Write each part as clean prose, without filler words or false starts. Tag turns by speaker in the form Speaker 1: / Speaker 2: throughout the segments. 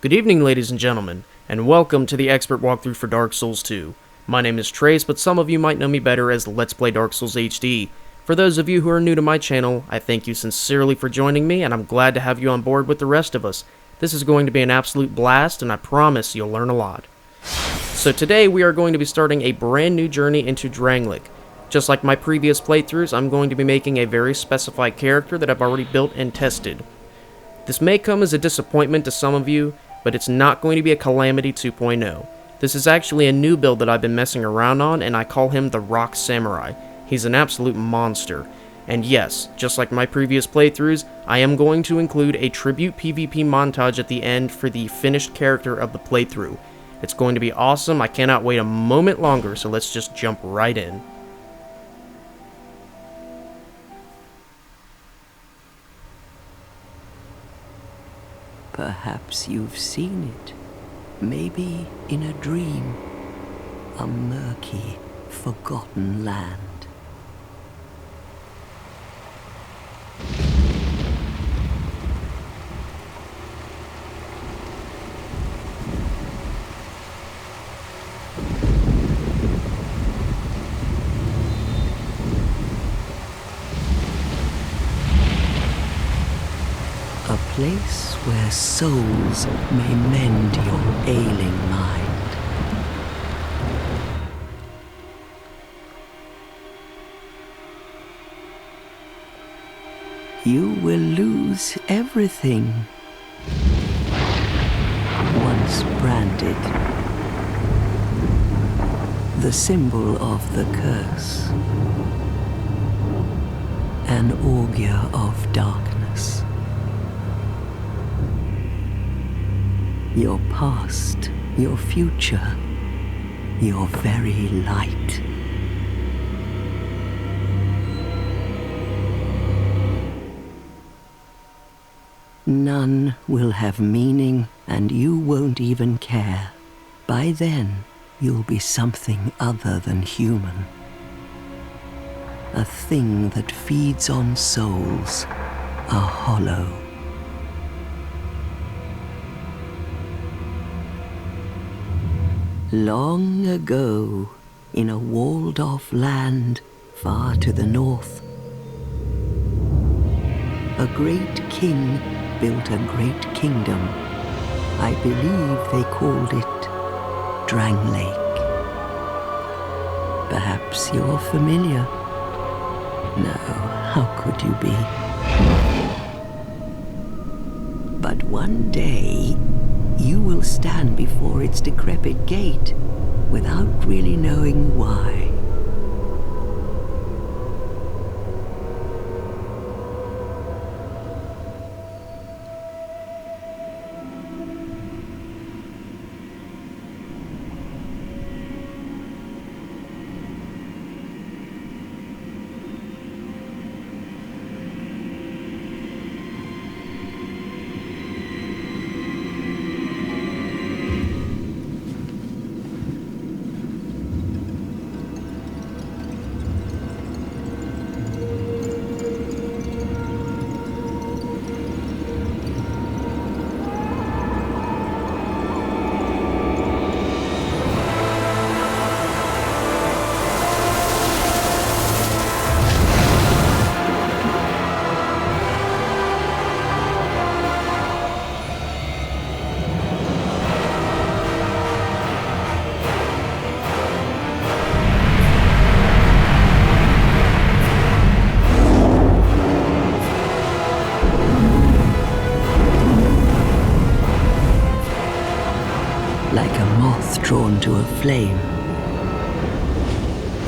Speaker 1: Good evening, ladies and gentlemen, and welcome to the expert walkthrough for Dark Souls 2. My name is Trace, but some of you might know me better as Let's Play Dark Souls HD. For those of you who are new to my channel, I thank you sincerely for joining me, and I'm glad to have you on board with the rest of us. This is going to be an absolute blast, and I promise you'll learn a lot. So today we are going to be starting a brand new journey into Drangleic. Just like my previous playthroughs, I'm going to be making a very specified character that I've already built and tested. This may come as a disappointment to some of you, but it's not going to be a Calamity 2.0. This is actually a new build that I've been messing around on, and I call him the Rock Samurai. He's an absolute monster. And yes, just like my previous playthroughs, I am going to include a tribute PvP montage at the end for the finished character of the playthrough. It's going to be awesome, I cannot wait a moment longer, so let's just jump right in.
Speaker 2: Perhaps you've seen it, maybe in a dream, a murky, forgotten land. A place where souls may mend your ailing mind. You will lose everything once branded, the symbol of the curse, an augur of darkness. Your past, your future, your very light. None will have meaning, and you won't even care. By then, you'll be something other than human. A thing that feeds on souls, a hollow. Long ago, in a walled-off land far to the north, a great king built a great kingdom. I believe they called it Drangleic. Perhaps you're familiar. No, how could you be? But one day, you will stand before its decrepit gate without really knowing why. Like a moth drawn to a flame,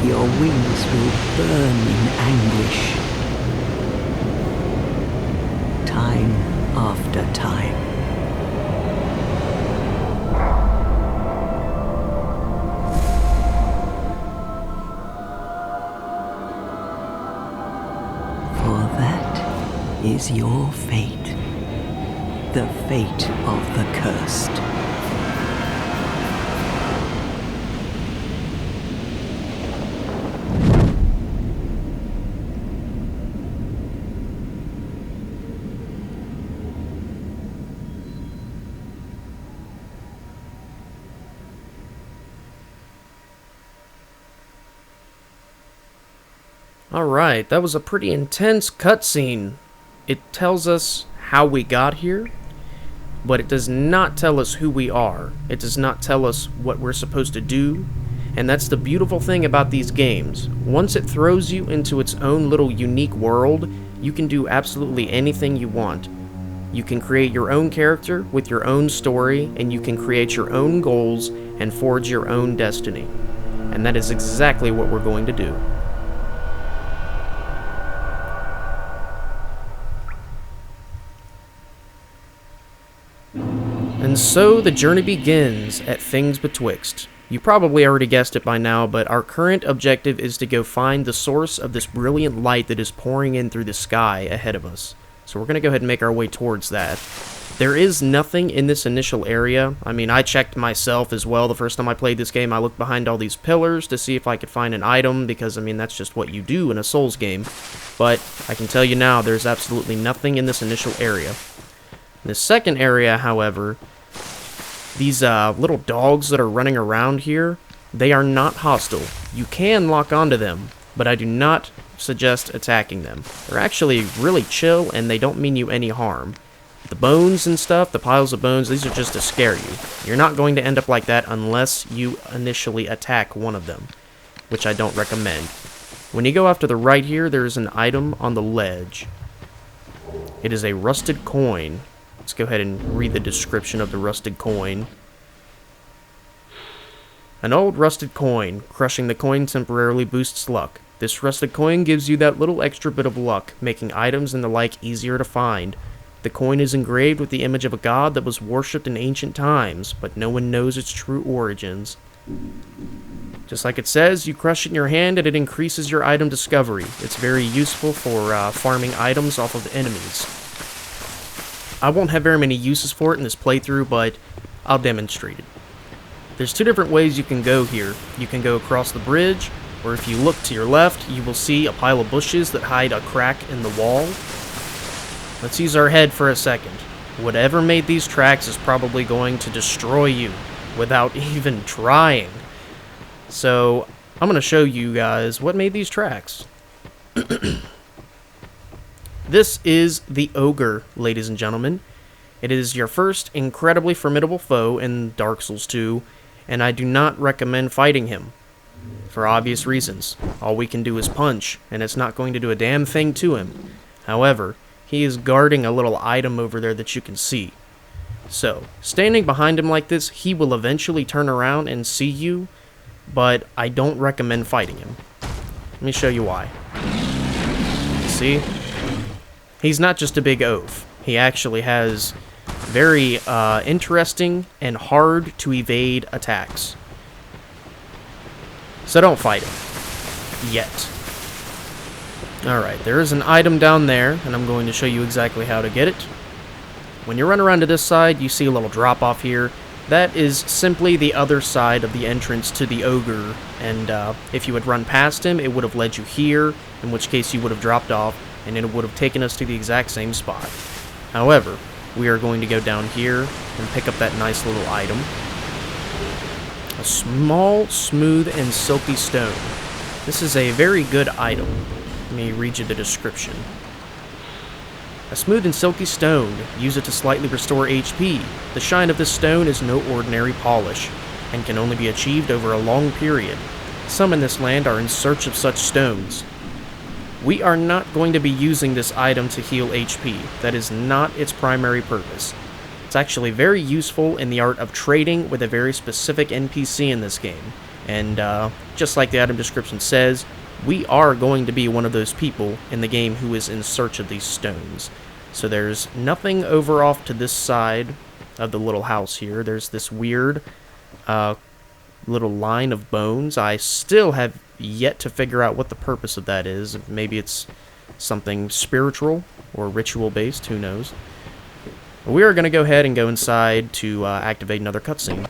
Speaker 2: your wings will burn in anguish, time after time. For that is your fate, the fate of the cursed.
Speaker 1: Alright, that was a pretty intense cutscene. It tells us how we got here, but it does not tell us who we are. It does not tell us what we're supposed to do, and that's the beautiful thing about these games. Once it throws you into its own little unique world, you can do absolutely anything you want. You can create your own character with your own story, and you can create your own goals and forge your own destiny. And that is exactly what we're going to do. And so the journey begins at Things Betwixt. You probably already guessed it by now, but our current objective is to go find the source of this brilliant light that is pouring in through the sky ahead of us. So we're going to go ahead and make our way towards that. There is nothing in this initial area. I mean, I checked myself as well the first time I played this game. I looked behind all these pillars to see if I could find an item, because, I mean, that's just what you do in a Souls game. But I can tell you now, there's absolutely nothing in this initial area. In the second area, however, these little dogs that are running around here, they are not hostile. You can lock onto them, but I do not suggest attacking them. They're actually really chill, and they don't mean you any harm. The bones and stuff, the piles of bones, these are just to scare you. You're not going to end up like that unless you initially attack one of them, which I don't recommend. When you go off to the right here, there's an item on the ledge. It is a rusted coin. Let's go ahead and read the description of the rusted coin. An old rusted coin. Crushing the coin temporarily boosts luck. This rusted coin gives you that little extra bit of luck, making items and the like easier to find. The coin is engraved with the image of a god that was worshipped in ancient times, but no one knows its true origins. Just like it says, you crush it in your hand and it increases your item discovery. It's very useful for farming items off of the enemies. I won't have very many uses for it in this playthrough, but I'll demonstrate it. There's two different ways you can go here. You can go across the bridge, or if you look to your left, you will see a pile of bushes that hide a crack in the wall. Let's use our head for a second. Whatever made these tracks is probably going to destroy you without even trying. So, I'm going to show you guys what made these tracks. This is the Ogre, ladies and gentlemen. It is your first incredibly formidable foe in Dark Souls 2, and I do not recommend fighting him. For obvious reasons. All we can do is punch, and it's not going to do a damn thing to him. However, he is guarding a little item over there that you can see. So, standing behind him like this, he will eventually turn around and see you, but I don't recommend fighting him. Let me show you why. See? He's not just a big oaf. He actually has very interesting and hard to evade attacks. So don't fight him. Yet. Alright, there is an item down there, and I'm going to show you exactly how to get it. When you run around to this side, you see a little drop off here. That is simply the other side of the entrance to the Ogre, and if you had run past him, it would have led you here, in which case you would have dropped off, and it would have taken us to the exact same spot. However, we are going to go down here and pick up that nice little item. A small, smooth, and silky stone. This is a very good item. Let me read you the description. A smooth and silky stone. Use it to slightly restore HP. The shine of this stone is no ordinary polish, and can only be achieved over a long period. Some in this land are in search of such stones. We are not going to be using this item to heal HP. That is not its primary purpose. It's actually very useful in the art of trading with a very specific NPC in this game. And just like the item description says, we are going to be one of those people in the game who is in search of these stones. So there's nothing over off to this side of the little house here. There's this weird little line of bones. I still have yet to figure out what the purpose of that is. Maybe it's something spiritual or ritual based, who knows. We are going to go ahead and go inside to activate another cutscene.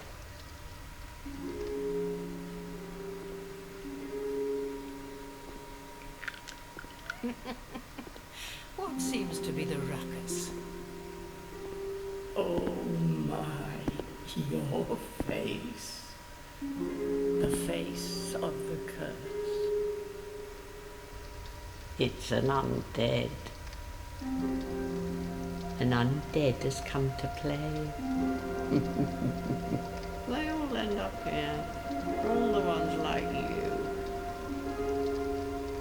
Speaker 3: What seems to be the ruckus?
Speaker 4: Oh my, your face. The face of the curse.
Speaker 5: It's an undead. An undead has come to play. They all end up here. All the ones like you.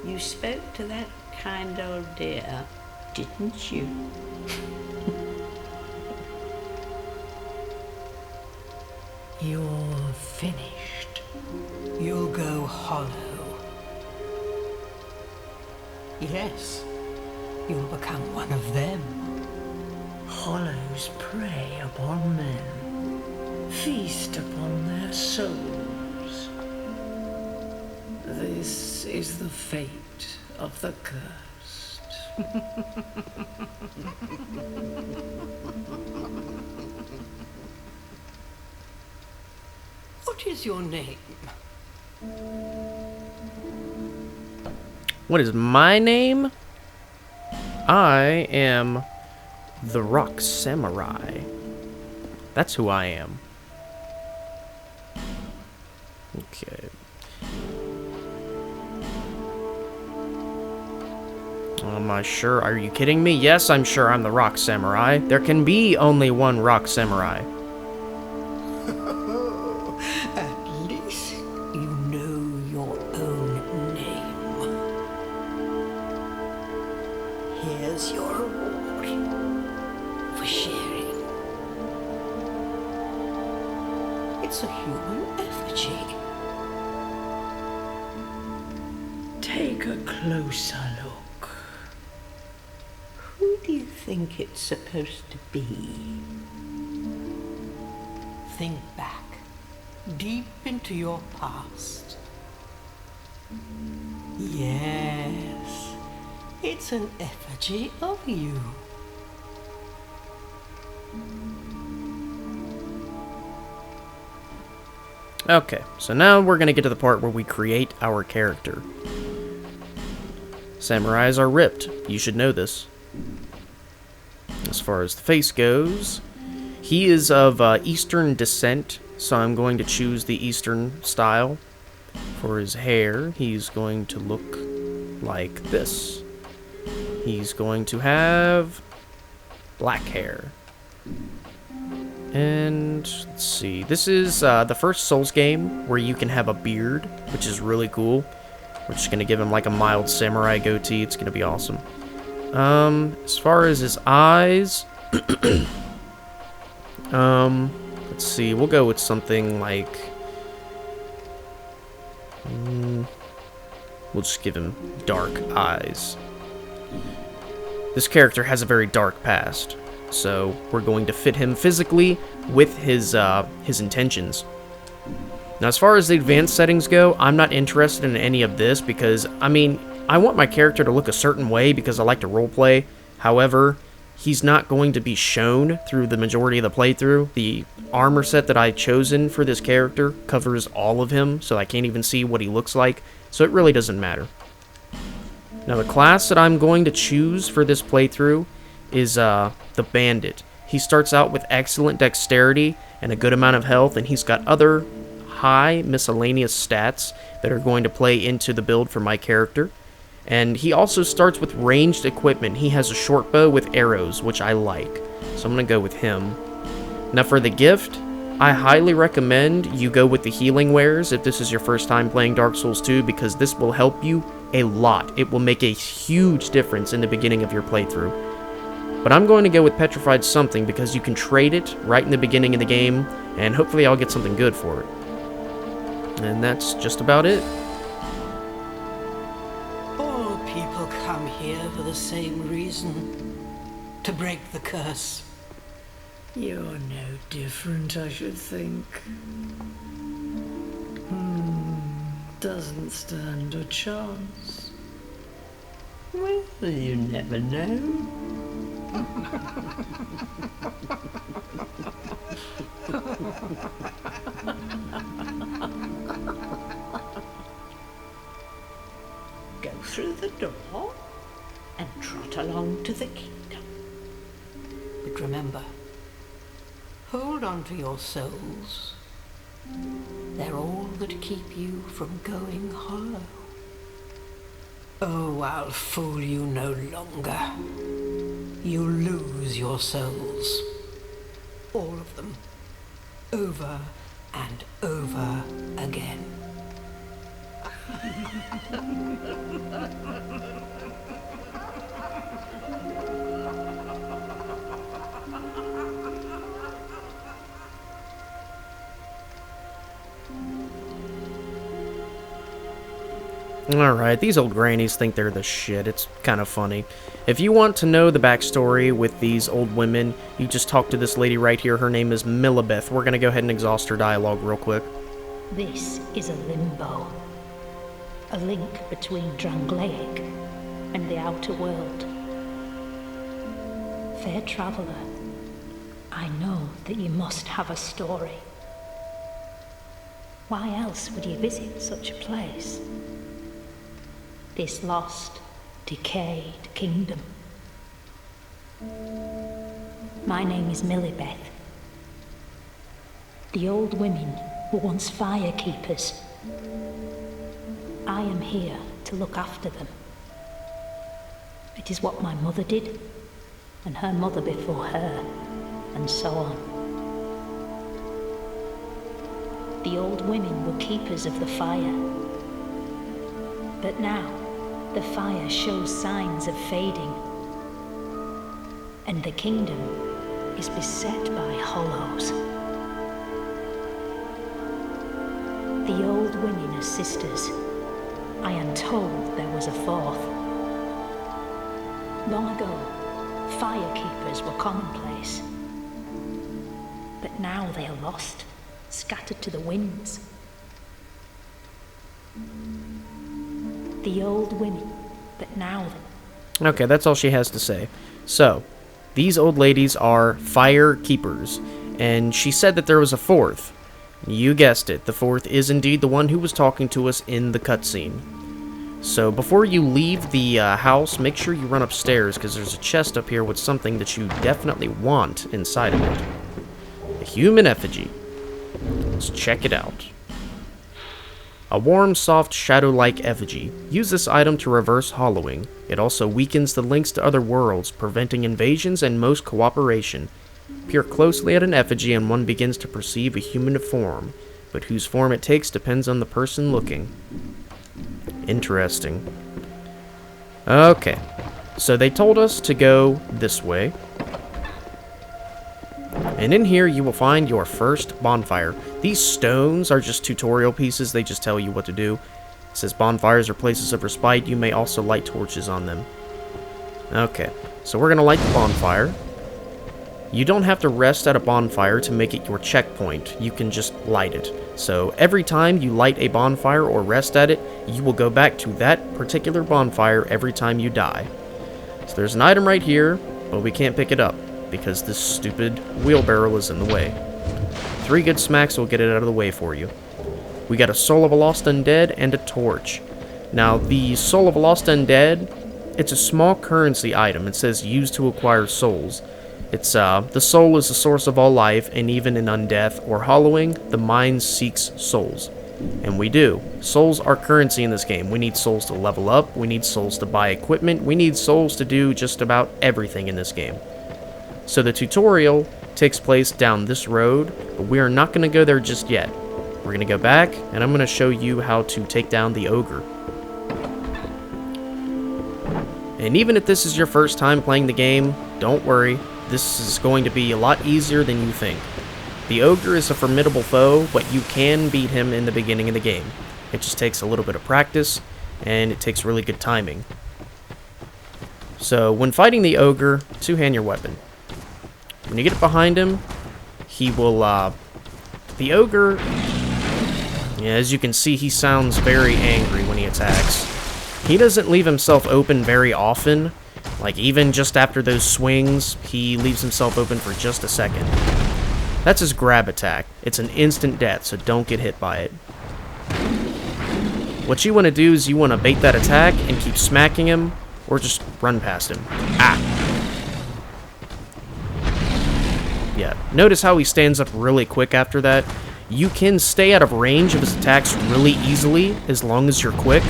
Speaker 5: You spoke to that kind old dear, didn't you?
Speaker 3: You're finished. You'll go hollow. Yes, you'll become one of them. Hollows prey upon men, feast upon their souls. This is the fate of the cursed. What is your name?
Speaker 1: What is my name? I am the Rock Samurai. That's who I am. Okay. Am I sure? Are you kidding me? Yes, I'm sure I'm the Rock Samurai. There can be only one Rock Samurai.
Speaker 3: At least you know your own name. Here's your reward for sharing. It's a human effigy. Take a closer look.
Speaker 5: Who do you think it's supposed to be?
Speaker 3: Think back, deep into your past. Yes, it's an effigy of you.
Speaker 1: Okay, so now we're gonna get to the part where we create our character. Samurais are ripped. You should know this. As far as the face goes, he is of Eastern descent, so I'm going to choose the Eastern style. For his hair, he's going to look like this. He's going to have black hair. And let's see, this is the first Souls game where you can have a beard, which is really cool. We're just gonna give him like a mild samurai goatee. It's gonna be awesome. As far as his eyes, let's see, we'll go with something like, we'll just give him dark eyes. This character has a very dark past, so we're going to fit him physically with his intentions. Now, as far as the advanced settings go, I'm not interested in any of this because, I mean, I want my character to look a certain way because I like to roleplay. However, he's not going to be shown through the majority of the playthrough. The armor set that I've chosen for this character covers all of him, so I can't even see what he looks like, so it really doesn't matter. Now, the class that I'm going to choose for this playthrough is the Bandit. He starts out with excellent dexterity and a good amount of health, and he's got other high miscellaneous stats that are going to play into the build for my character. And he also starts with ranged equipment. He has a short bow with arrows, which I like, so I'm going to go with him. Now for the gift, I highly recommend you go with the healing wares if this is your first time playing Dark Souls 2, because this will help you a lot. It will make a huge difference in the beginning of your playthrough. But I'm going to go with Petrified Something because you can trade it right in the beginning of the game, and hopefully I'll get something good for it. And that's just about it.
Speaker 3: All people come here for the same reason. To break the curse. You're no different, I should think. Doesn't stand a chance.
Speaker 5: Well, you never know. Go through the door and trot along to the kingdom.
Speaker 3: But remember, hold on to your souls. They're all that keep you from going hollow. Oh, I'll fool you no longer. You lose your souls. All of them. Over and over again.
Speaker 1: Alright, these old grannies think they're the shit. It's kind of funny. If you want to know the backstory with these old women, you just talk to this lady right here. Her name is Millibeth. We're going to go ahead and exhaust her dialogue real quick.
Speaker 5: This is a limbo. A link between Drangleic and the outer world. Fair traveller, I know that you must have a story. Why else would you visit such a place? This lost, decayed kingdom. My name is Millibeth. The old women were once fire keepers. I am here to look after them. It is what my mother did, and her mother before her, and so on. The old women were keepers of the fire. But now, the fire shows signs of fading, and the kingdom is beset by hollows. The old women are sisters. I am told there was a fourth. Long ago, fire keepers were commonplace. But now they are lost, scattered to the winds. The old women, but now...
Speaker 1: Okay, that's all she has to say. So, these old ladies are fire keepers, and she said that there was a fourth. You guessed it, the fourth is indeed the one who was talking to us in the cutscene. So, before you leave the house, make sure you run upstairs, because there's a chest up here with something that you definitely want inside of it. A human effigy. Let's check it out. A warm, soft, shadow-like effigy. Use this item to reverse hollowing. It also weakens the links to other worlds, preventing invasions and most cooperation. Peer closely at an effigy and one begins to perceive a human form, but whose form it takes depends on the person looking. Interesting. Okay, so they told us to go this way. And in here you will find your first bonfire. These stones are just tutorial pieces, they just tell you what to do. It says bonfires are places of respite, you may also light torches on them. Okay, so we're gonna light the bonfire. You don't have to rest at a bonfire to make it your checkpoint, you can just light it. So every time you light a bonfire or rest at it, you will go back to that particular bonfire every time you die. So there's an item right here, but we can't pick it up, because this stupid wheelbarrow is in the way. 3 good smacks will get it out of the way for you. We got a Soul of a Lost Undead and a torch. Now, the Soul of a Lost Undead, it's a small currency item. It says used to acquire souls. It's, the soul is the source of all life, and even in undeath or hollowing, the mind seeks souls. And we do. Souls are currency in this game. We need souls to level up, we need souls to buy equipment, we need souls to do just about everything in this game. So the tutorial takes place down this road, but we are not going to go there just yet. We're going to go back, and I'm going to show you how to take down the ogre. And even if this is your first time playing the game, don't worry, this is going to be a lot easier than you think. The ogre is a formidable foe, but you can beat him in the beginning of the game. It just takes a little bit of practice, and it takes really good timing. So when fighting the ogre, two-hand your weapon. When you get behind him, he will, the ogre, yeah, as you can see, he sounds very angry when he attacks. He doesn't leave himself open very often, like even just after those swings, he leaves himself open for just a second. That's his grab attack. It's an instant death, so don't get hit by it. What you want to do is you want to bait that attack and keep smacking him, or just run past him. Ah! Yeah, notice how he stands up really quick after that. You can stay out of range of his attacks really easily as long as you're quick,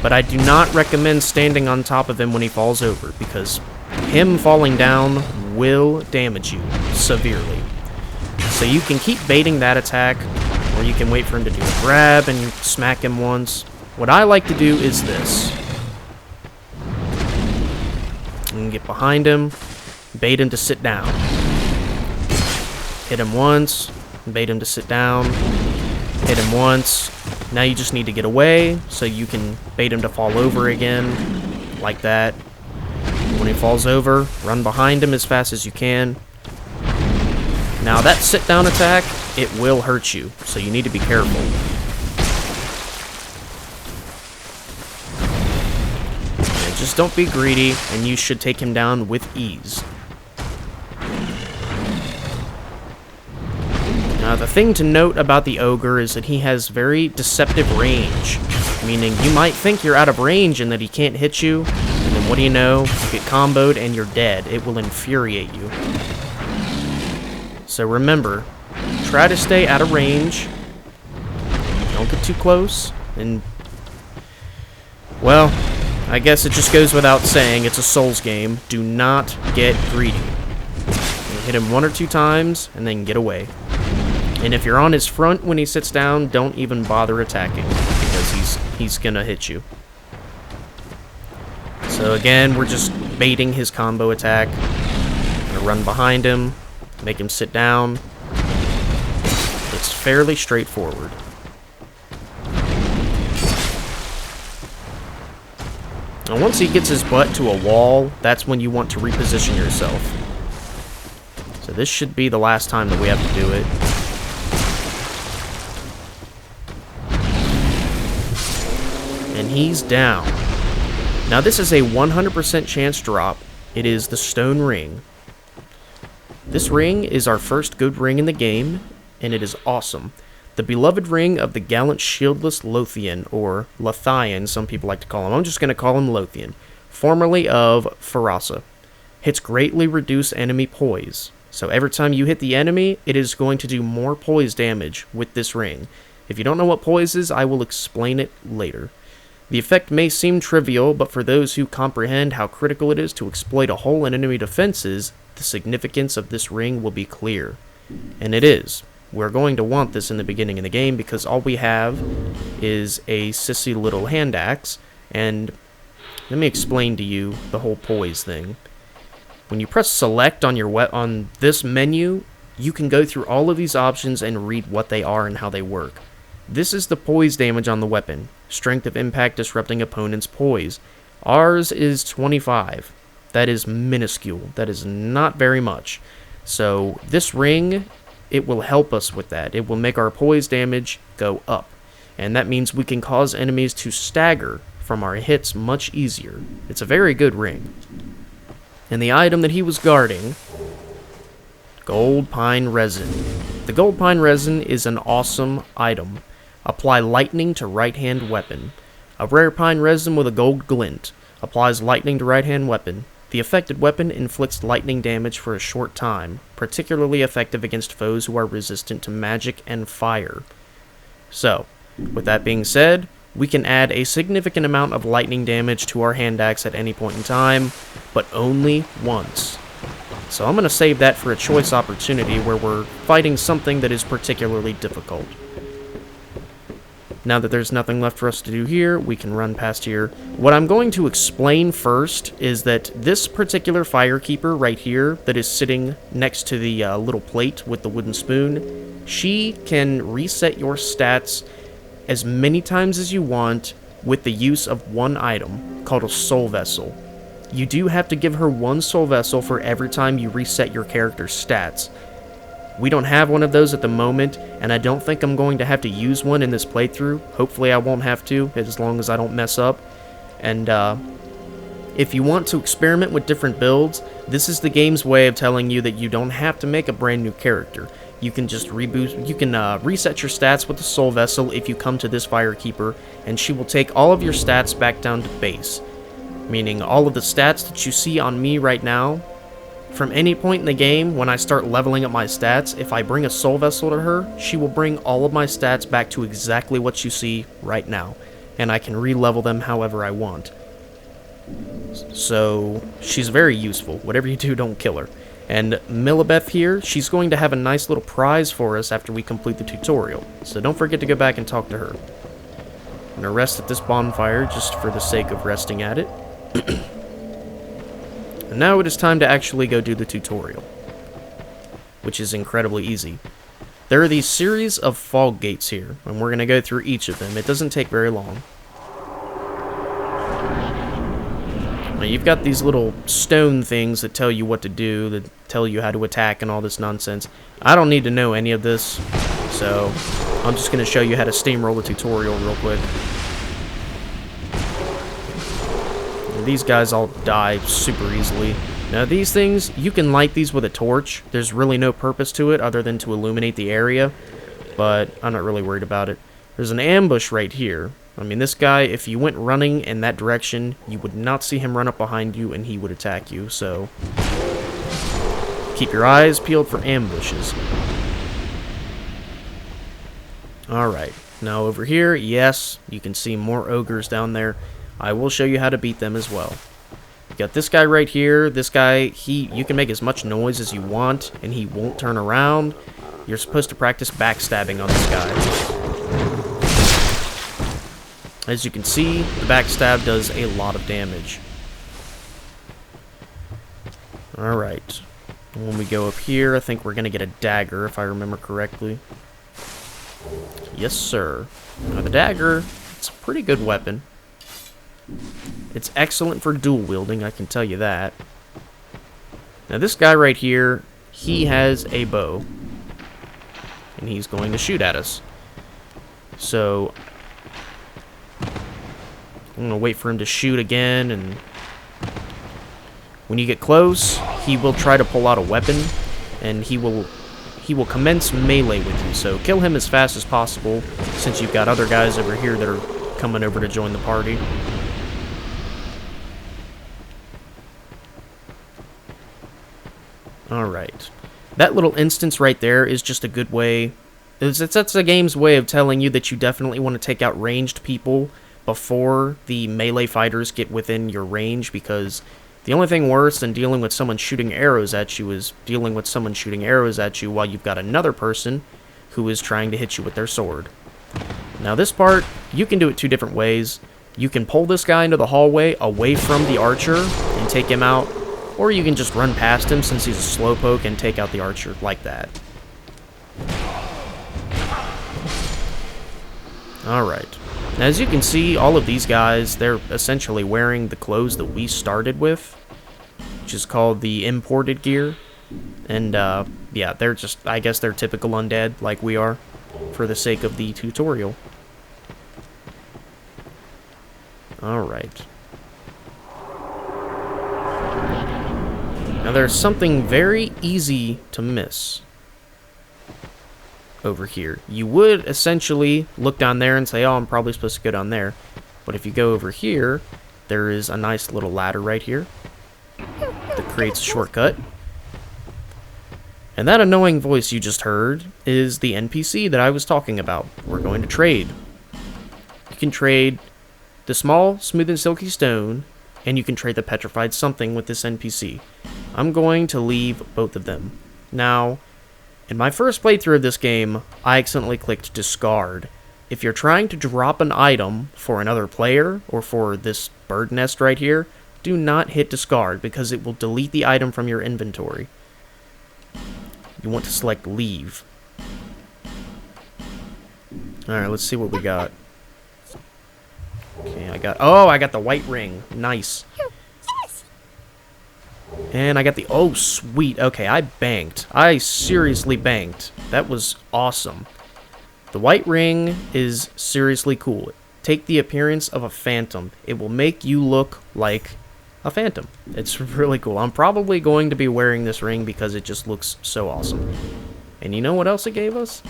Speaker 1: but I do not recommend standing on top of him when he falls over, because him falling down will damage you severely. So you can keep baiting that attack, or you can wait for him to do a grab and you smack him once. What I like to do is this. And get behind him, bait him to sit down. Hit him once, bait him to sit down, hit him once. Now you just need to get away, so you can bait him to fall over again, like that. When he falls over, run behind him as fast as you can. Now that sit down attack, it will hurt you, so you need to be careful. And just don't be greedy, and you should take him down with ease. Now the thing to note about the ogre is that he has very deceptive range, meaning you might think you're out of range and that he can't hit you, and then what do you know? You get comboed and you're dead. It will infuriate you. So remember, try to stay out of range. Don't get too close. And, well, I guess it just goes without saying, it's a Souls game. Do not get greedy. You hit him 1 or 2 times, and then get away. And if you're on his front when he sits down, don't even bother attacking, because he's gonna hit you. So again, we're just baiting his combo attack. Gonna run behind him, make him sit down. It's fairly straightforward. And once he gets his butt to a wall, that's when you want to reposition yourself. So this should be the last time that we have to do it. And he's down. Now this is a 100% chance drop. It is the stone ring. This ring is our first good ring in the game, and it is awesome. The beloved ring of the gallant shieldless Lothian, or Lothian, some people like to call him. I'm just going to call him Lothian, formerly of Farasa. Hits greatly reduce enemy poise. So every time you hit the enemy, it is going to do more poise damage with this ring. If you don't know what poise is, I will explain it later. The effect may seem trivial, but for those who comprehend how critical it is to exploit a hole in enemy defenses, the significance of this ring will be clear. And it is. We're going to want this in the beginning of the game because all we have is a sissy little hand axe, and let me explain to you the whole poise thing. When you press select on on this menu, you can go through all of these options and read what they are and how they work. This is the poise damage on the weapon. Strength of impact disrupting opponent's poise. Ours is 25. That is minuscule. That is not very much. So this ring, it will help us with that. It will make our poise damage go up. And that means we can cause enemies to stagger from our hits much easier. It's a very good ring. And the item that he was guarding, gold pine resin. The gold pine resin is an awesome item. Apply lightning to right-hand weapon. A rare pine resin with a gold glint. Applies lightning to right-hand weapon. The affected weapon inflicts lightning damage for a short time, particularly effective against foes who are resistant to magic and fire. So, with that being said, we can add a significant amount of lightning damage to our hand axe at any point in time, but only once. So I'm going to save that for a choice opportunity where we're fighting something that is particularly difficult. Now that there's nothing left for us to do here, we can run past here. What I'm going to explain first is that this particular firekeeper right here that is sitting next to the little plate with the wooden spoon, she can reset your stats as many times as you want with the use of one item called a soul vessel. You do have to give her one soul vessel for every time you reset your character's stats. We don't have one of those at the moment, and I don't think I'm going to have to use one in this playthrough. Hopefully I won't have to, as long as I don't mess up. And if you want to experiment with different builds, this is the game's way of telling you that you don't have to make a brand new character. You can just reset your stats with the soul vessel if you come to this firekeeper, and she will take all of your stats back down to base. Meaning all of the stats that you see on me right now, from any point in the game, when I start leveling up my stats, if I bring a soul vessel to her, she will bring all of my stats back to exactly what you see right now. and I can re-level them however I want. So, she's very useful. Whatever you do, don't kill her. And Millibeth here, she's going to have a nice little prize for us after we complete the tutorial. So don't forget to go back and talk to her. I'm going to rest at this bonfire just for the sake of resting at it. And now it is time to actually go do the tutorial, which is incredibly easy. There are these series of fog gates here, and we're going to go through each of them. It doesn't take very long. Now, you've got these little stone things that tell you what to do, that tell you how to attack and all this nonsense. I don't need to know any of this, so I'm just going to show you how to steamroll the tutorial real quick. And these guys all die super easily. Now these things, you can light these with a torch. There's really no purpose to it other than to illuminate the area, but I'm not really worried about it. There's an ambush right here. I mean, this guy, if you went running in that direction, you would not see him run up behind you and he would attack you, so keep your eyes peeled for ambushes. Alright, now over here, yes, you can see more ogres down there. I will show you how to beat them as well. You got this guy right here. This guy, you can make as much noise as you want, and he won't turn around. You're supposed to practice backstabbing on this guy. As you can see, the backstab does a lot of damage. Alright. When we go up here, I think we're going to get a dagger, if I remember correctly. Yes, sir. Now, the dagger, it's a pretty good weapon. It's excellent for dual wielding, I can tell you that. Now, this guy right here, he has a bow. And he's going to shoot at us. So I'm going to wait for him to shoot again, and when you get close, he will try to pull out a weapon, and he will commence melee with you. So kill him as fast as possible, since you've got other guys over here that are coming over to join the party. Alright. That little instance right there is just a good way. That's the game's way of telling you that you definitely want to take out ranged people before the melee fighters get within your range, because the only thing worse than dealing with someone shooting arrows at you is dealing with someone shooting arrows at you while you've got another person who is trying to hit you with their sword. Now this part, you can do it two different ways. You can pull this guy into the hallway away from the archer and take him out, or you can just run past him since he's a slowpoke and take out the archer like that. Alright. Now, as you can see, all of these guys, they're essentially wearing the clothes that we started with, which is called the imported gear. And, yeah, they're just, I guess they're typical undead, like we are, for the sake of the tutorial. Alright. Now, there's something very easy to miss over here. You would essentially look down there and say, oh, I'm probably supposed to go down there. But if you go over here, there is a nice little ladder right here that creates a shortcut. And that annoying voice you just heard is the NPC that I was talking about. We're going to trade. You can trade the small, smooth, and silky stone, and you can trade the petrified something with this NPC. I'm going to leave both of them. Now, in my first playthrough of this game, I accidentally clicked discard. If you're trying to drop an item for another player, or for this bird nest right here, do not hit discard, because it will delete the item from your inventory. You want to select leave. Alright, let's see what we got. Okay, I got the white ring. Nice. And I got the... Oh, sweet. Okay, I banked. I seriously banked. That was awesome. The white ring is seriously cool. Take the appearance of a phantom. It will make you look like a phantom. It's really cool. I'm probably going to be wearing this ring because it just looks so awesome. And you know what else it gave us?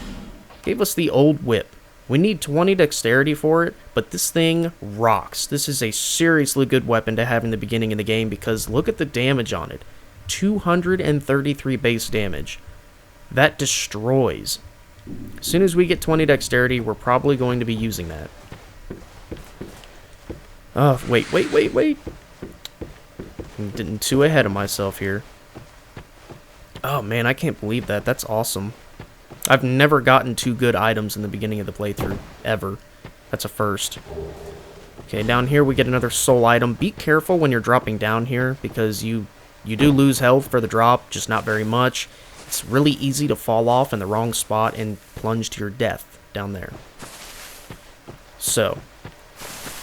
Speaker 1: It gave us the old whip. We need 20 dexterity for it, but this thing rocks. This is a seriously good weapon to have in the beginning of the game because look at the damage on it. 233 base damage. That destroys. As soon as we get 20 dexterity, we're probably going to be using that. Oh, wait. I'm getting too ahead of myself here. Oh, man, I can't believe that. That's awesome. I've never gotten 2 good items in the beginning of the playthrough, ever. That's a first. Okay, down here we get another soul item. Be careful when you're dropping down here, because you do lose health for the drop, just not very much. It's really easy to fall off in the wrong spot and plunge to your death down there. So,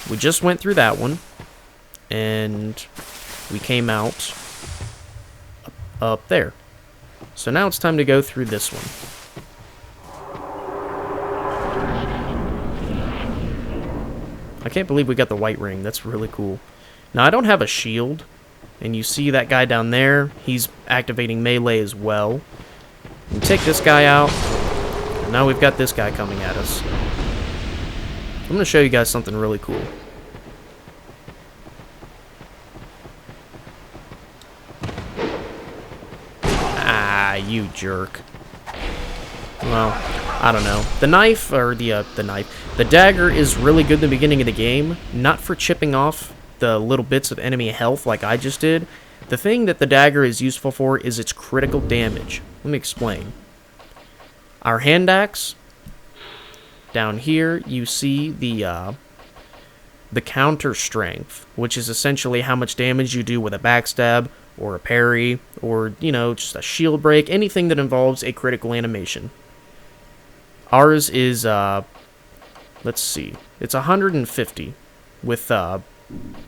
Speaker 1: we just went through that one, and we came out up there. So now it's time to go through this one. I can't believe we got the white ring. That's really cool. Now, I don't have a shield, and you see that guy down there. He's activating melee as well. We take this guy out, and now we've got this guy coming at us. I'm going to show you guys something really cool. Ah, you jerk. Well, I don't know. The knife, or the dagger is really good in the beginning of the game, not for chipping off the little bits of enemy health like I just did. The thing that the dagger is useful for is its critical damage. Let me explain. Our hand axe, down here you see the counter strength, which is essentially how much damage you do with a backstab, or a parry, or, you know, just a shield break, anything that involves a critical animation. Ours is, let's see, it's 150 with the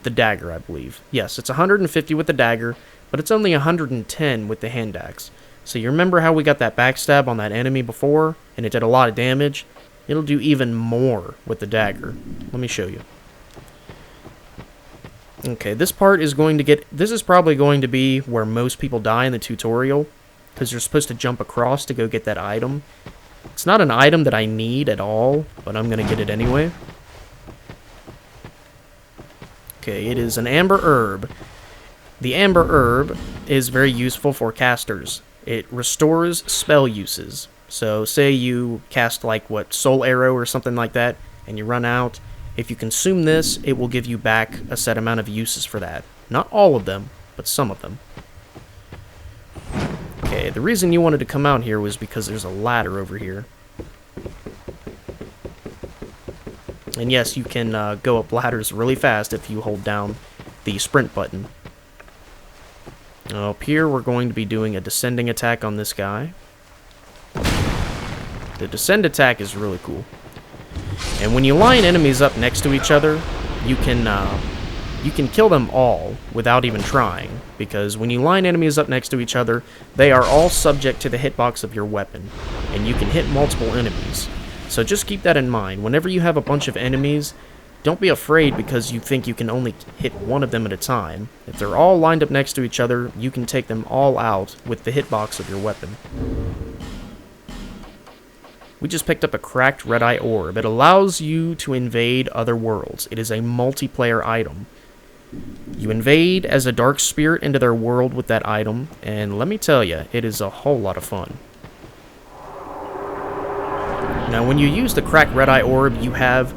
Speaker 1: dagger, I believe. Yes, it's 150 with the dagger, but it's only 110 with the hand axe. So you remember how we got that backstab on that enemy before, and it did a lot of damage? It'll do even more with the dagger. Let me show you. Okay, this part is going to get... This is probably going to be where most people die in the tutorial, because you're supposed to jump across to go get that item. It's not an item that I need at all, but I'm going to get it anyway. Okay, it is an amber herb. The amber herb is very useful for casters. It restores spell uses. So, say you cast, like, what, Soul Arrow or something like that, and you run out. If you consume this, it will give you back a set amount of uses for that. Not all of them, but some of them. Okay, the reason you wanted to come out here was because there's a ladder over here. And yes, you can go up ladders really fast if you hold down the sprint button. Now, up here, we're going to be doing a descending attack on this guy. The descend attack is really cool. And when you line enemies up next to each other, you can kill them all without even trying, because when you line enemies up next to each other, they are all subject to the hitbox of your weapon, and you can hit multiple enemies. So just keep that in mind. Whenever you have a bunch of enemies, don't be afraid because you think you can only hit one of them at a time. If they're all lined up next to each other, you can take them all out with the hitbox of your weapon. We just picked up a cracked red-eye orb. It allows you to invade other worlds. It is a multiplayer item. You invade as a dark spirit into their world with that item, and let me tell you, it is a whole lot of fun. Now, when you use the cracked red-eye orb, you have,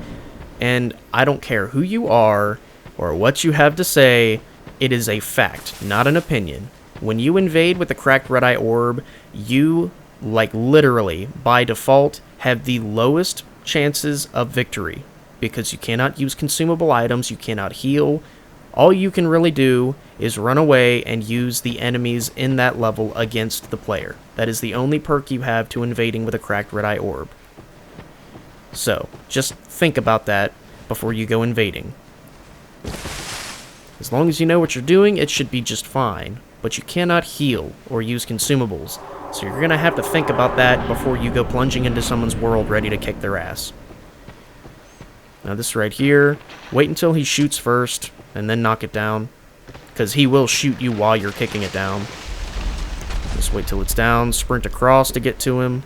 Speaker 1: and I don't care who you are or what you have to say, it is a fact, not an opinion. When you invade with the cracked red-eye orb, you, like literally, by default, have the lowest chances of victory, because you cannot use consumable items, you cannot heal. All you can really do is run away and use the enemies in that level against the player. That is the only perk you have to invading with a cracked red-eye orb. So, just think about that before you go invading. As long as you know what you're doing, it should be just fine. But you cannot heal or use consumables, so you're going to have to think about that before you go plunging into someone's world ready to kick their ass. Now this right here, wait until he shoots first, and then knock it down, because he will shoot you while you're kicking it down. Just wait till it's down, sprint across to get to him.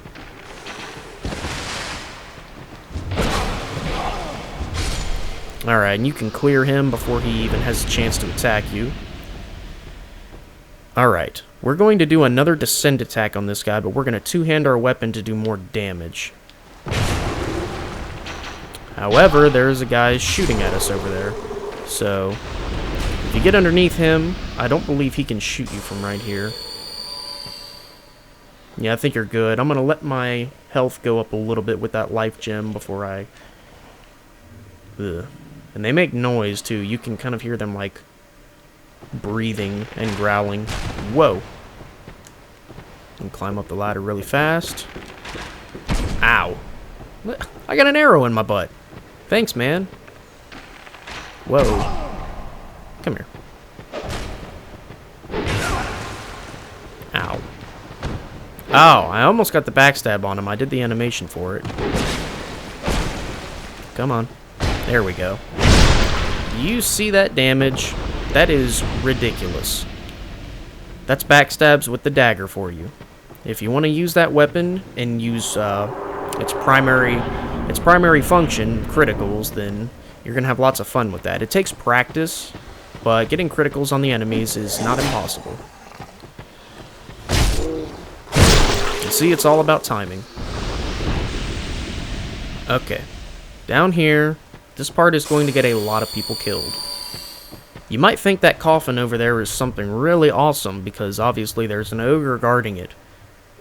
Speaker 1: Alright, and you can clear him before he even has a chance to attack you. Alright, we're going to do another descend attack on this guy, but we're going to two-hand our weapon to do more damage. However, there's a guy shooting at us over there. So, if you get underneath him, I don't believe he can shoot you from right here. Yeah, I think you're good. I'm going to let my health go up a little bit with that life gem before I... Ugh. And they make noise, too. You can kind of hear them, like, breathing and growling. Whoa. And climb up the ladder really fast. Ow. I got an arrow in my butt. Thanks, man. Whoa. Come here. Ow. Oh, I almost got the backstab on him. I did the animation for it. Come on. There we go. You see that damage? That is ridiculous. That's backstabs with the dagger for you. If you want to use that weapon and use its primary function, criticals, then you're going to have lots of fun with that. It takes practice, but getting criticals on the enemies is not impossible. You see, it's all about timing. Okay. Down here, this part is going to get a lot of people killed. You might think that coffin over there is something really awesome because obviously there's an ogre guarding it.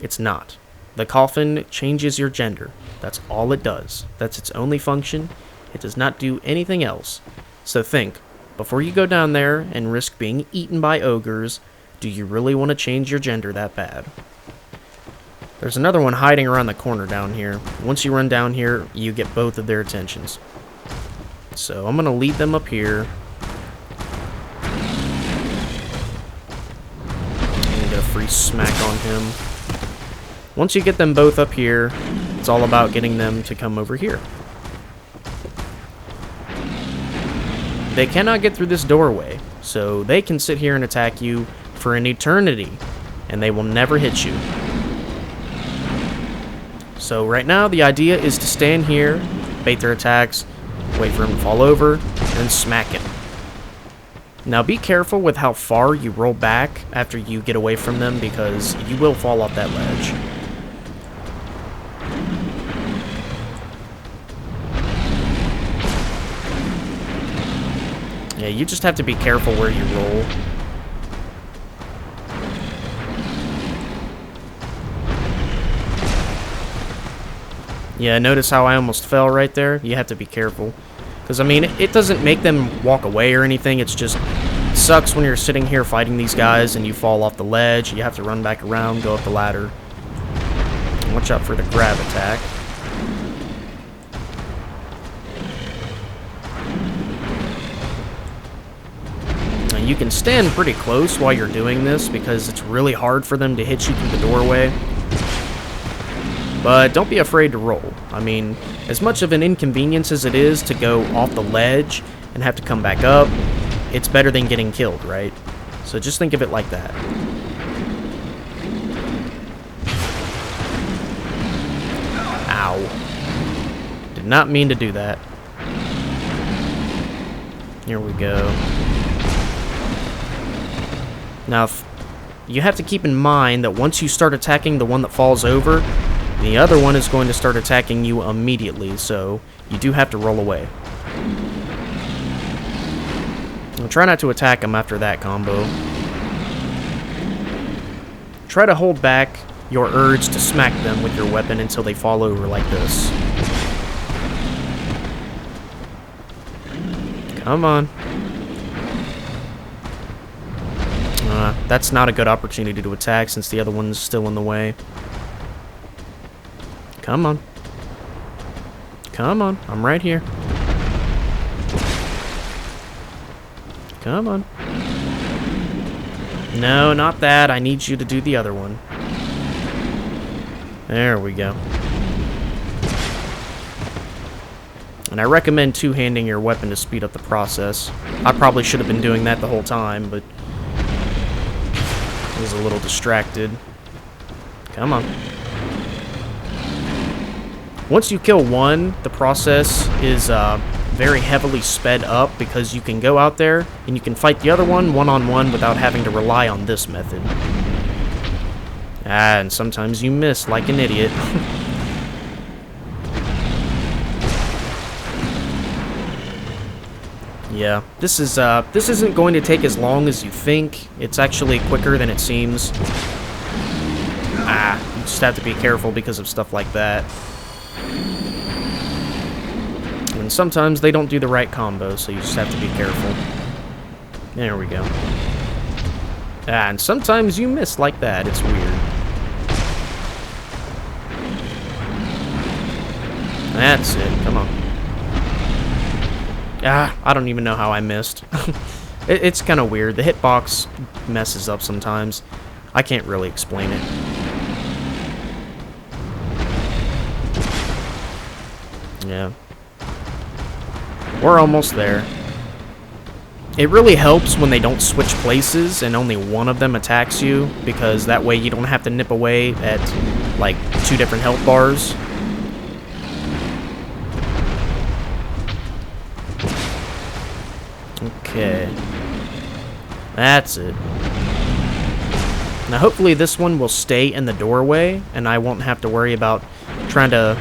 Speaker 1: It's not. The coffin changes your gender. That's all it does. That's its only function. It does not do anything else. So think, before you go down there and risk being eaten by ogres, do you really want to change your gender that bad? There's another one hiding around the corner down here. Once you run down here, you get both of their attentions. So I'm going to lead them up here. And get a free smack on him. Once you get them both up here, it's all about getting them to come over here. They cannot get through this doorway, so they can sit here and attack you for an eternity, and they will never hit you. So right now, the idea is to stand here, bait their attacks, wait for him to fall over, and smack him. Now be careful with how far you roll back after you get away from them, because you will fall off that ledge. Yeah, you just have to be careful where you roll. Yeah, notice how I almost fell right there? You have to be careful. Because, I mean, it doesn't make them walk away or anything. It's just, it sucks when you're sitting here fighting these guys and you fall off the ledge. You have to run back around, go up the ladder. Watch out for the grab attack. You can stand pretty close while you're doing this because it's really hard for them to hit you through the doorway. But don't be afraid to roll. I mean, as much of an inconvenience as it is to go off the ledge and have to come back up, it's better than getting killed, right? So just think of it like that. Ow. Did not mean to do that. Here we go. Now, you have to keep in mind that once you start attacking the one that falls over, the other one is going to start attacking you immediately, so you do have to roll away. Now, try not to attack him after that combo. Try to hold back your urge to smack them with your weapon until they fall over like this. Come on. That's not a good opportunity to attack since the other one's still in the way. Come on. Come on. I'm right here. Come on. No, not that. I need you to do the other one. There we go. And I recommend two-handing your weapon to speed up the process. I probably should have been doing that the whole time, but I was a little distracted. Come on. Once you kill one, the process is very heavily sped up because you can go out there and you can fight the other one one-on-one without having to rely on this method. And sometimes you miss like an idiot. Yeah, this isn't going to take as long as you think. It's actually quicker than it seems. You just have to be careful because of stuff like that. And sometimes they don't do the right combo, so you just have to be careful. There we go. And sometimes you miss like that. It's weird. That's it. Come on. I don't even know how I missed. It's kind of weird. The hitbox messes up sometimes. I can't really explain it. Yeah. We're almost there. It really helps when they don't switch places and only one of them attacks you, because that way you don't have to nip away at, like, 2 different health bars. Okay. That's it. Now hopefully this one will stay in the doorway, and I won't have to worry about trying to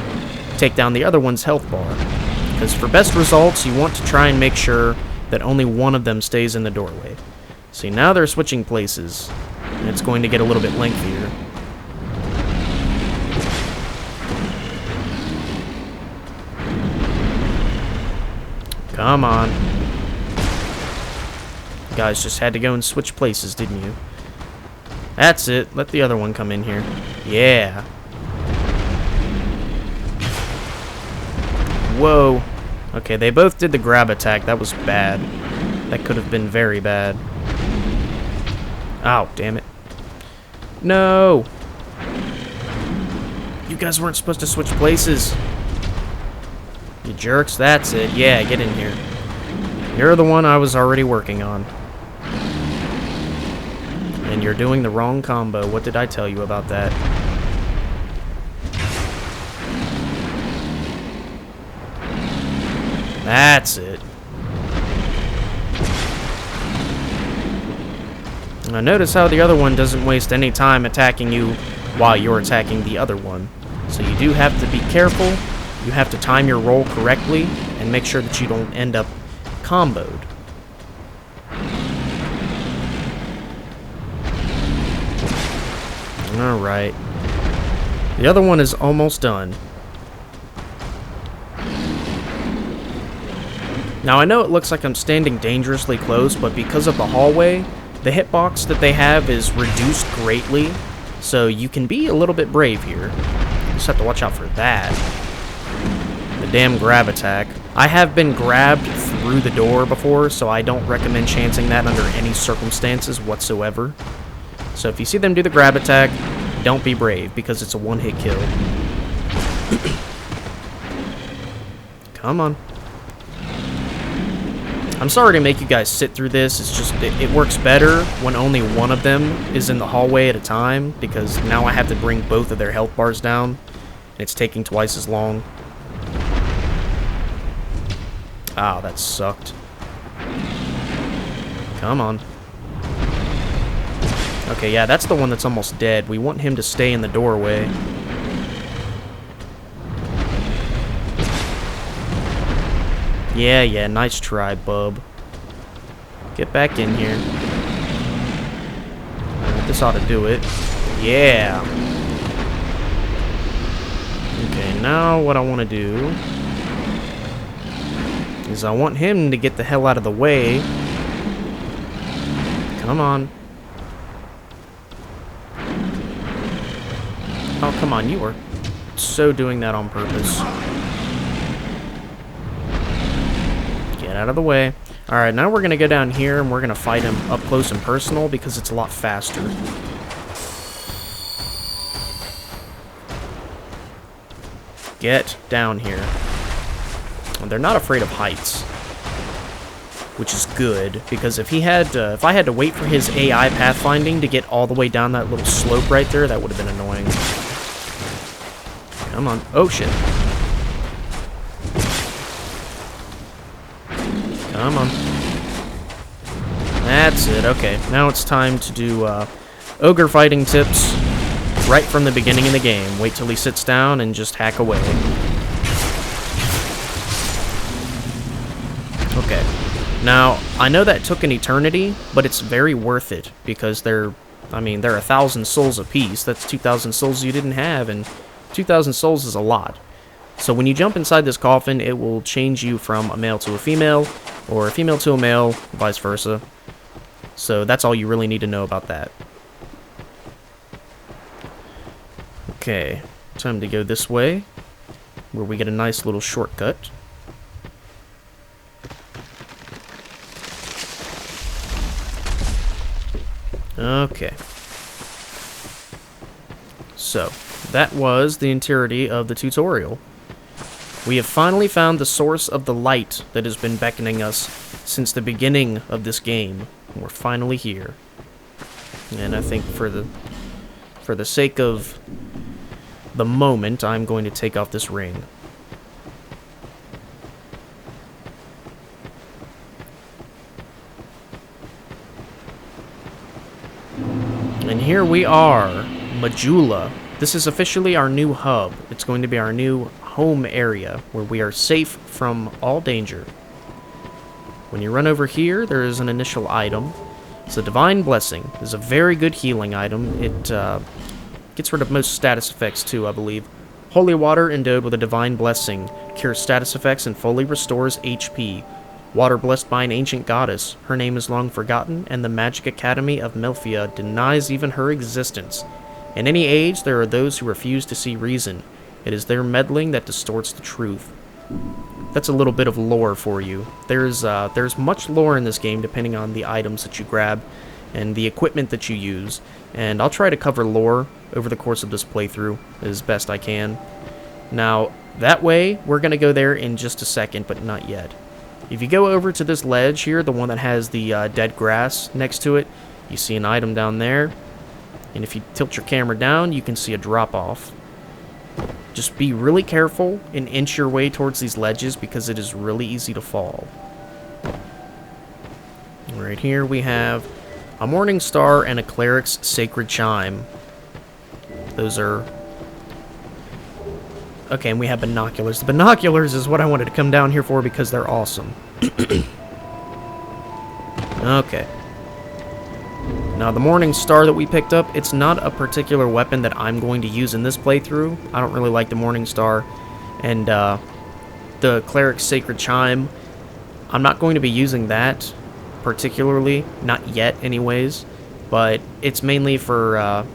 Speaker 1: take down the other one's health bar. Because for best results, you want to try and make sure that only one of them stays in the doorway. See, now they're switching places, and it's going to get a little bit lengthier. Come on. You guys just had to go and switch places, didn't you? That's it. Let the other one come in here. Yeah. Whoa. Okay, they both did the grab attack. That was bad. That could have been very bad. Ow, damn it. No! You guys weren't supposed to switch places. You jerks, that's it. Yeah, get in here. You're the one I was already working on. And you're doing the wrong combo. What did I tell you about that? That's it. Now notice how the other one doesn't waste any time attacking you while you're attacking the other one. So you do have to be careful. You have to time your roll correctly and make sure that you don't end up comboed. Alright. The other one is almost done. Now I know it looks like I'm standing dangerously close, but because of the hallway, the hitbox that they have is reduced greatly, so you can be a little bit brave here. You just have to watch out for that. The damn grab attack. I have been grabbed through the door before, so I don't recommend chancing that under any circumstances whatsoever. So if you see them do the grab attack, don't be brave, because it's a one-hit kill. Come on. I'm sorry to make you guys sit through this. It's just, it works better when only one of them is in the hallway at a time, because now I have to bring both of their health bars down, and it's taking twice as long. Ow, that sucked. Come on. Okay, yeah, that's the one that's almost dead. We want him to stay in the doorway. Yeah, nice try, bub. Get back in here. This ought to do it. Yeah. Okay, now what I want to do is I want him to get the hell out of the way. Come on. Oh, come on, you are so doing that on purpose. Get out of the way. Alright, now we're going to go down here and we're going to fight him up close and personal because it's a lot faster. Get down here. And they're not afraid of heights, which is good, because if I had to wait for his AI pathfinding to get all the way down that little slope right there, that would have been annoying. Come on. Oh, shit. Come on. That's it. Okay, now it's time to do ogre fighting tips right from the beginning of the game. Wait till he sits down and just hack away. Okay. Now, I know that took an eternity, but it's very worth it, because they're 1,000 souls apiece. That's 2,000 souls you didn't have, and 2,000 souls is a lot. So when you jump inside this coffin, it will change you from a male to a female, or a female to a male, vice versa. So that's all you really need to know about that. Okay, time to go this way, where we get a nice little shortcut. Okay. So, that was the entirety of the tutorial. We have finally found the source of the light that has been beckoning us since the beginning of this game. We're finally here. And I think for the sake of the moment, I'm going to take off this ring. And here we are, Majula. This is officially our new hub. It's going to be our new home area where we are safe from all danger. When you run over here, there is an initial item. It's a Divine Blessing. It's a very good healing item. It gets rid of most status effects too, I believe. Holy water endowed with a Divine Blessing cures status effects and fully restores HP. Water blessed by an ancient goddess. Her name is long forgotten, and the Magic Academy of Melphia denies even her existence. In any age, there are those who refuse to see reason. It is their meddling that distorts the truth. That's a little bit of lore for you. There's much lore in this game depending on the items that you grab and the equipment that you use, and I'll try to cover lore over the course of this playthrough as best I can. Now, that way, we're going to go there in just a second, but not yet. If you go over to this ledge here, the one that has the dead grass next to it, you see an item down there. And if you tilt your camera down, you can see a drop-off. Just be really careful and inch your way towards these ledges because it is really easy to fall. Right here we have a Morning Star and a Cleric's Sacred Chime. Those are... Okay, and we have binoculars. The binoculars is what I wanted to come down here for because they're awesome. Okay. Now, the Morning Star that we picked up, it's not a particular weapon that I'm going to use in this playthrough. I don't really like the Morning Star. And, the Cleric's Sacred Chime, I'm not going to be using that particularly. Not yet, anyways. But it's mainly for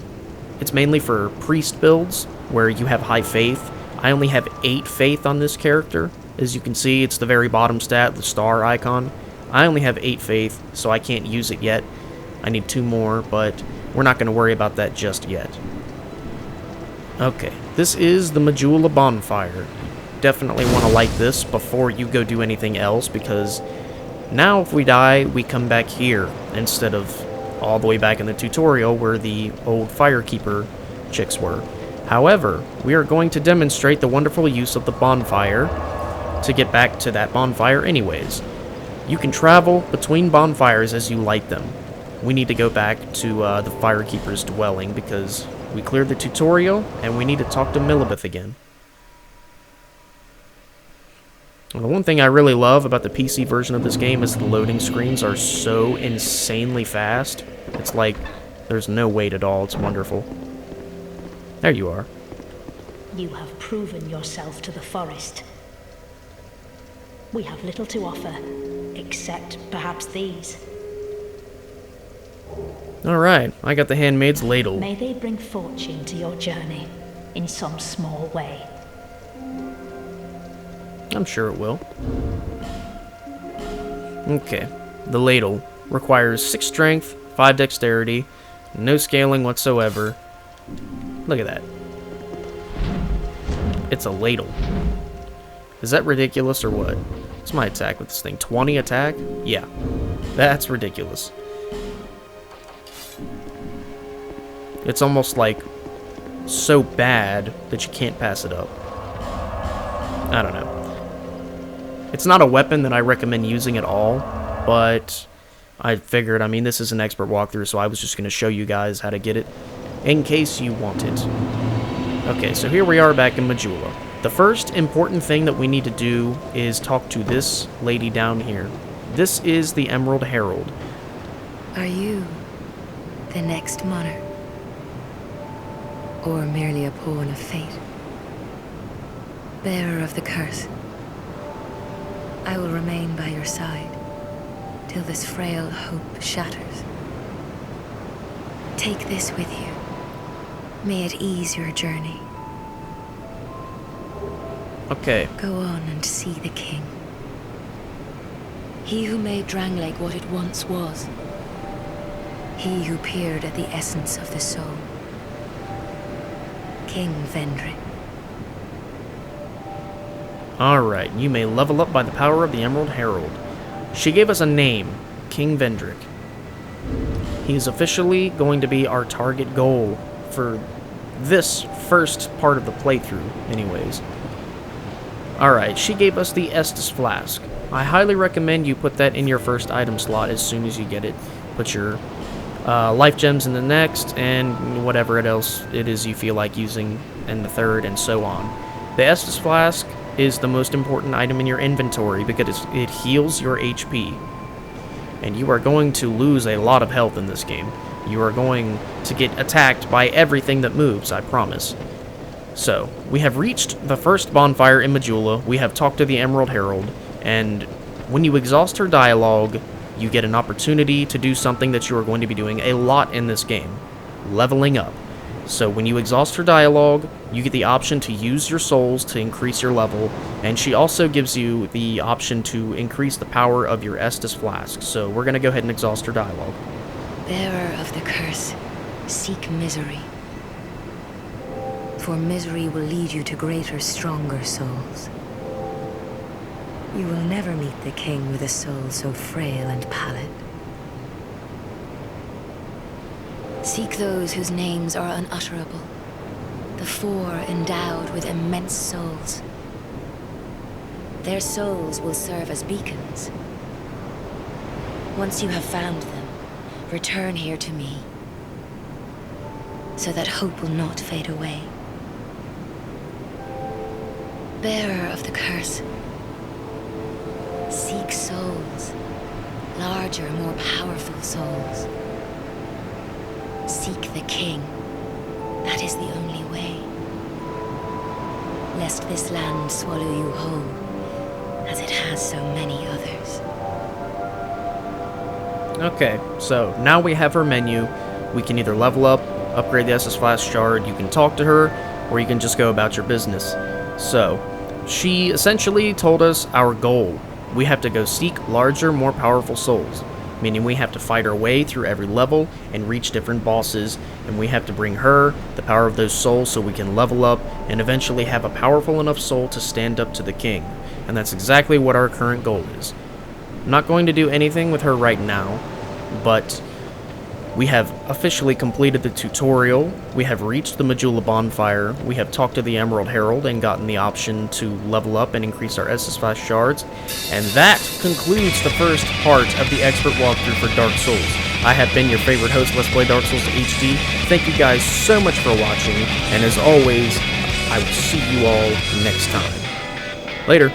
Speaker 1: priest builds, where you have high faith. I only have 8 faith on this character. As you can see, it's the very bottom stat, the star icon. I only have 8 faith, so I can't use it yet. I need 2 more, but we're not going to worry about that just yet. Okay, this is the Majula Bonfire. Definitely want to light this before you go do anything else, because now if we die, we come back here, instead of all the way back in the tutorial where the old Firekeeper chicks were. However, we are going to demonstrate the wonderful use of the bonfire to get back to that bonfire anyways. You can travel between bonfires as you light them. We need to go back to the Firekeeper's dwelling because we cleared the tutorial and we need to talk to Milibeth again. Well, the one thing I really love about the PC version of this game is the loading screens are so insanely fast. It's like there's no wait at all. It's wonderful. There you are.
Speaker 5: You have proven yourself to the forest. We have little to offer, except perhaps these.
Speaker 1: Alright, I got the handmaid's ladle.
Speaker 5: May they bring fortune to your journey, in some small way.
Speaker 1: I'm sure it will. Okay, the ladle requires 6 strength, 5 dexterity, no scaling whatsoever. Look at that. It's a ladle. Is that ridiculous or what? What's my attack with this thing? 20 attack? Yeah. That's ridiculous. It's almost like so bad that you can't pass it up. I don't know. It's not a weapon that I recommend using at all, but I figured, I mean, this is an expert walkthrough, so I was just going to show you guys how to get it in case you want it. Okay, so here we are back in Majula. The first important thing that we need to do is talk to this lady down here. This is the Emerald Herald.
Speaker 6: Are you the next monarch? Or merely a pawn of fate? Bearer of the curse, I will remain by your side till this frail hope shatters. Take this with you. May it ease your journey.
Speaker 1: Okay.
Speaker 6: Go on and see the king. He who made Drangleic what it once was. He who peered at the essence of the soul. King Vendrick.
Speaker 1: Alright, you may level up by the power of the Emerald Herald. She gave us a name, King Vendrick. He is officially going to be our target goal for this first part of the playthrough, anyways. Alright, she gave us the Estus Flask. I highly recommend you put that in your first item slot as soon as you get it. Put your life gems in the next, and whatever else it is you feel like using in the third, and so on. The Estus Flask is the most important item in your inventory because it heals your HP. And you are going to lose a lot of health in this game. You are going to get attacked by everything that moves, I promise. So, we have reached the first bonfire in Majula, we have talked to the Emerald Herald, and when you exhaust her dialogue, you get an opportunity to do something that you are going to be doing a lot in this game. Leveling up. So when you exhaust her dialogue, you get the option to use your souls to increase your level, and she also gives you the option to increase the power of your Estus Flask. So we're going to go ahead and exhaust her dialogue.
Speaker 6: Bearer of the curse, seek misery. For misery will lead you to greater, stronger souls. You will never meet the king with a soul so frail and pallid. Seek those whose names are unutterable, the four endowed with immense souls. Their souls will serve as beacons. Once you have found them, return here to me, so that hope will not fade away. Bearer of the curse, seek souls, larger, more powerful souls. Seek the king. That is the only way. Lest this land swallow you whole, as it has so many others.
Speaker 1: Okay, so now we have her menu. We can either level up, upgrade the Estus Flask shard, you can talk to her, or you can just go about your business. So, she essentially told us our goal. We have to go seek larger, more powerful souls, meaning we have to fight our way through every level and reach different bosses, and we have to bring her the power of those souls so we can level up and eventually have a powerful enough soul to stand up to the king. And that's exactly what our current goal is. I'm not going to do anything with her right now, but we have officially completed the tutorial, we have reached the Majula bonfire, we have talked to the Emerald Herald and gotten the option to level up and increase our Estus Flask shards, and that concludes the first part of the expert walkthrough for Dark Souls. I have been your favorite host, Let's Play Dark Souls HD. Thank you guys so much for watching, and as always, I will see you all next time. Later.